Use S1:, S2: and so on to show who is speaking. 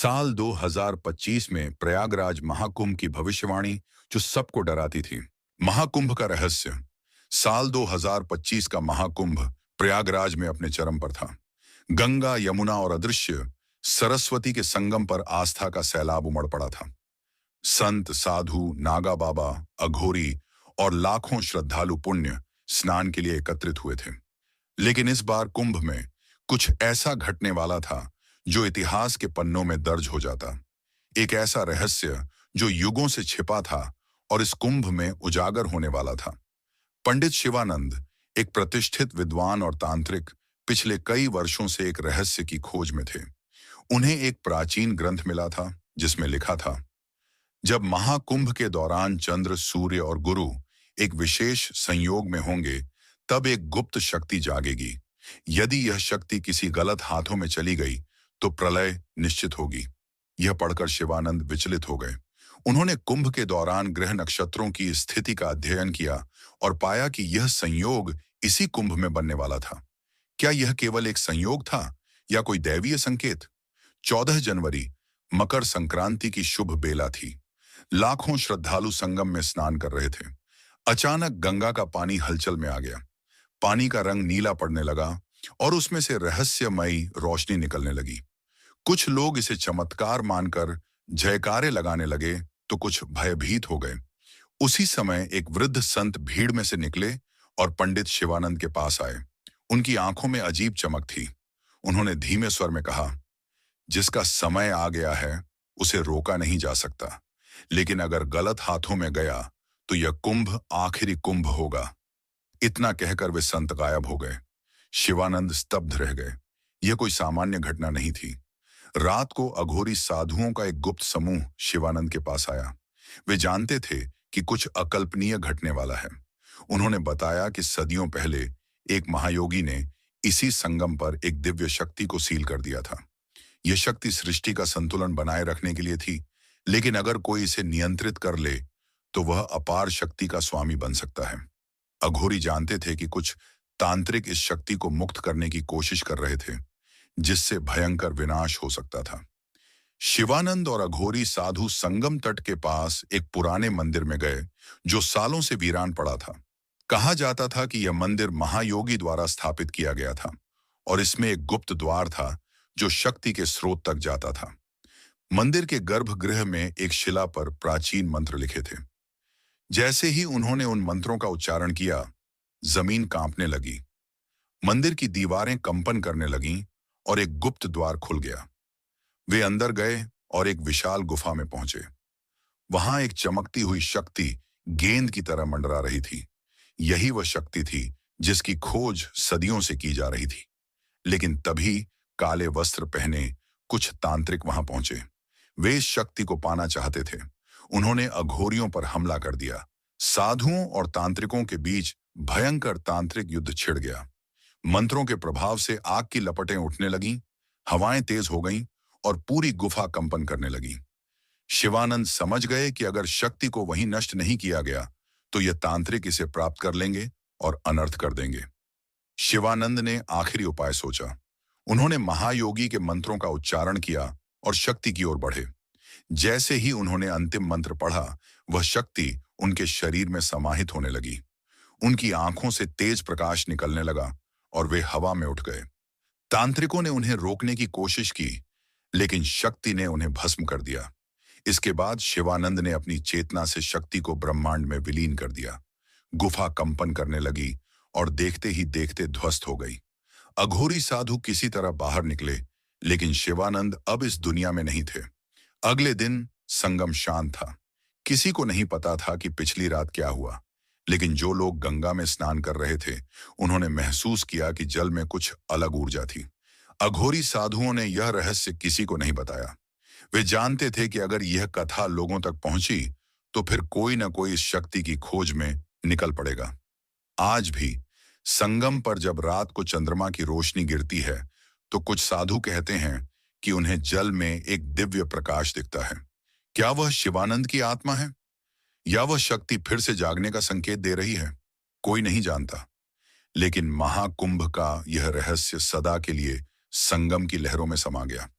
S1: साल 2025 में प्रयागराज महाकुंभ की भविष्यवाणी जो सबको डराती थी। महाकुंभ का रहस्य। साल 2025 का महाकुंभ प्रयागराज में अपने चरम पर था। गंगा, यमुना और अदृश्य सरस्वती के संगम पर आस्था का सैलाब उमड़ पड़ा था। संत, साधु, नागा बाबा, अघोरी और लाखों श्रद्धालु पुण्य स्नान के लिए एकत्रित हुए थे। लेकिन इस बार कुंभ में कुछ ऐसा घटने वाला था जो इतिहास के पन्नों में दर्ज हो जाता। एक ऐसा रहस्य जो युगों से छिपा था और इस कुंभ में उजागर होने वाला था। पंडित शिवानंद, एक प्रतिष्ठित विद्वान और तांत्रिक, पिछले कई वर्षों से एक रहस्य की खोज में थे। उन्हें एक प्राचीन ग्रंथ मिला था जिसमें लिखा था, जब महाकुंभ के दौरान चंद्र, सूर्य और गुरु एक विशेष संयोग में होंगे, तब एक गुप्त शक्ति जागेगी। यदि यह शक्ति किसी गलत हाथों में चली गई तो प्रलय निश्चित होगी। यह पढ़कर शिवानंद विचलित हो गए। उन्होंने कुंभ के दौरान ग्रह नक्षत्रों की स्थिति का अध्ययन किया और पाया कि यह संयोग इसी कुंभ में बनने वाला था। क्या यह केवल एक संयोग था या कोई दैवीय संकेत? 14 जनवरी मकर संक्रांति की शुभ बेला थी। लाखों श्रद्धालु संगम में स्नान कर रहे थे। अचानक गंगा का पानी हलचल में आ गया। पानी का रंग नीला पड़ने लगा और उसमें से रहस्यमयी रोशनी निकलने लगी। कुछ लोग इसे चमत्कार मानकर जयकारे लगाने लगे तो कुछ भयभीत हो गए। उसी समय एक वृद्ध संत भीड़ में से निकले और पंडित शिवानंद के पास आए। उनकी आंखों में अजीब चमक थी। उन्होंने धीमे स्वर में कहा, जिसका समय आ गया है उसे रोका नहीं जा सकता, लेकिन अगर गलत हाथों में गया तो यह कुंभ आखिरी कुंभ होगा। इतना कहकर वे संत गायब हो गए। शिवानंद स्तब्ध रह गए। यह कोई सामान्य घटना नहीं थी। रात को अघोरी साधुओं का एक गुप्त समूह शिवानंद के पास आया। वे जानते थे कि कुछ अकल्पनीय घटने वाला है। उन्होंने बताया कि सदियों पहले एक महायोगी ने इसी संगम पर एक दिव्य शक्ति को सील कर दिया था। यह शक्ति सृष्टि का संतुलन बनाए रखने के लिए थी, लेकिन अगर कोई इसे नियंत्रित कर ले तो वह अपार शक्ति का स्वामी बन सकता है। अघोरी जानते थे कि कुछ तांत्रिक इस शक्ति को मुक्त करने की कोशिश कर रहे थे, जिससे भयंकर विनाश हो सकता था। शिवानंद और अघोरी साधु संगम तट के पास एक पुराने मंदिर में गए जो सालों से वीरान पड़ा था। कहा जाता था कि यह मंदिर महायोगी द्वारा स्थापित किया गया था और इसमें एक गुप्त द्वार था जो शक्ति के स्रोत तक जाता था। मंदिर के गर्भगृह में एक शिला पर प्राचीन मंत्र लिखे थे। जैसे ही उन्होंने उन मंत्रों का उच्चारण किया, जमीन कांपने लगी, मंदिर की दीवारें कंपन करने लगीं और एक गुप्त द्वार खुल गया। वे अंदर गए और एक विशाल गुफा में पहुंचे। वहां एक चमकती हुई शक्ति गेंद की तरह मंडरा रही थी। यही वह शक्ति थी जिसकी खोज सदियों से की जा रही थी। लेकिन तभी काले वस्त्र पहने कुछ तांत्रिक वहां पहुंचे। वे इस शक्ति को पाना चाहते थे। उन्होंने अघोरियों पर हमला कर दिया। साधुओं और तांत्रिकों के बीच भयंकर तांत्रिक युद्ध छिड़ गया। मंत्रों के प्रभाव से आग की लपटें उठने लगीं, हवाएं तेज हो गईं और पूरी गुफा कंपन करने लगी। शिवानंद समझ गए कि अगर शक्ति को वहीं नष्ट नहीं किया गया तो यह तांत्रिक इसे प्राप्त कर लेंगे और अनर्थ कर देंगे। शिवानंद ने आखिरी उपाय सोचा। उन्होंने महायोगी के मंत्रों का उच्चारण किया और शक्ति की ओर बढ़े। जैसे ही उन्होंने अंतिम मंत्र पढ़ा, वह शक्ति उनके शरीर में समाहित होने लगी। उनकी आंखों से तेज प्रकाश निकलने लगा और वे हवा में उठ गए। तांत्रिकों ने उन्हें रोकने की कोशिश की, लेकिन शक्ति ने उन्हें भस्म कर दिया। इसके बाद शिवानंद ने अपनी चेतना से शक्ति को ब्रह्मांड में विलीन कर दिया। गुफा कंपन करने लगी और देखते ही देखते ध्वस्त हो गई। अघोरी साधु किसी तरह बाहर निकले, लेकिन शिवानंद अब इस दुनिया में नहीं थे। अगले दिन संगम शांत था। किसी को नहीं पता था कि पिछली रात क्या हुआ, लेकिन जो लोग गंगा में स्नान कर रहे थे, उन्होंने महसूस किया कि जल में कुछ अलग ऊर्जा थी। अघोरी साधुओं ने यह रहस्य किसी को नहीं बताया। वे जानते थे कि अगर यह कथा लोगों तक पहुंची तो फिर कोई न कोई इस शक्ति की खोज में निकल पड़ेगा। आज भी संगम पर जब रात को चंद्रमा की रोशनी गिरती है तो कुछ साधु कहते हैं कि उन्हें जल में एक दिव्य प्रकाश दिखता है। क्या वह शिवानंद की आत्मा है या वह शक्ति फिर से जागने का संकेत दे रही है? कोई नहीं जानता। लेकिन महाकुंभ का यह रहस्य सदा के लिए संगम की लहरों में समा गया।